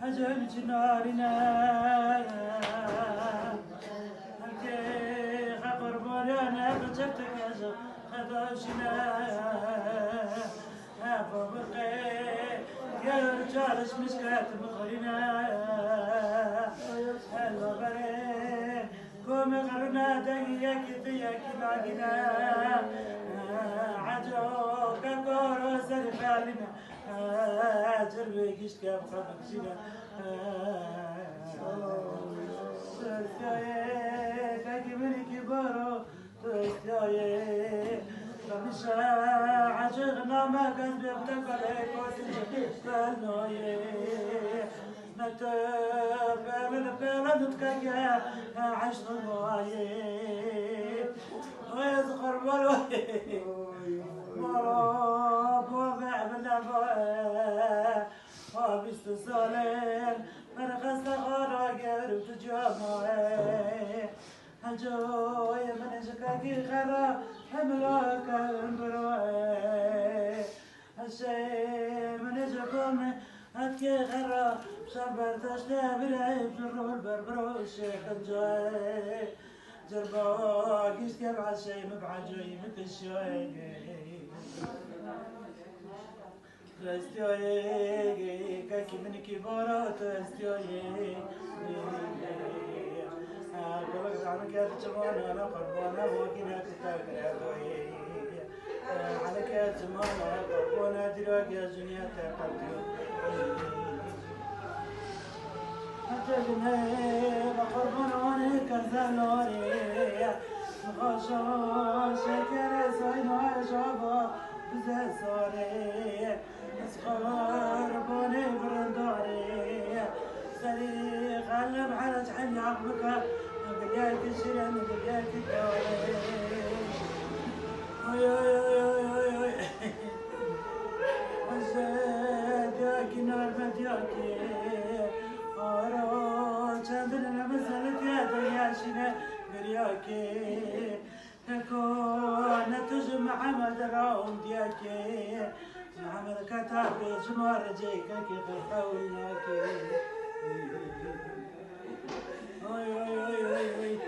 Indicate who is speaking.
Speaker 1: أجل جنارنا هلكي قرباننا بجبتك أجل خداشنا أبو بقي يا رجال مسكات مخرنا الوبرين قوم غرنا دقيقك ديك لاقنا عجو كقورو سرفالنا جربي كشكا بخبكشنا تستايه كاكي مني كبارو تستايه فمشا عشقنا ما قد بيبتك عليك وتجفلنويه نتفل نتكاكي عشق الموايه ويزخر بالويه مراب وبع بالنبويه وبيستسالين مرخص غارة قرب تجمعيه هالجوي من شكاكي خرا حملوك انبروي هالشي من جكم هتكي خرا شربر تشتي برعيب جرو البربرو الشيخ الجوي جربا كيش كيف عالشي مبعجوي مثل شوي تستيوي كاكي من كبارا تستيوي قولك عنك يا تجمعنا أنا قربانا وكنا كتاكرا عليك يا جماعة قربانا دراك يا جنيا تقلتو أجلنا قربانا وانا كنزلوني مخاشا شكر ساينا عجابا بزا صاري اسخار بوني برنداري سري غلب على جحن عقبك قليالك الشرن قليالك الدوري اوي اوي اوي اوي اوي وزادك نار بدياكي ارو چندن مسألة يا دنيا شنا برياكي تكون تجمع محمد راهم دياكي محمد كتاب جمار جيكا كي خلقوناكي اوي اوي اوي اوي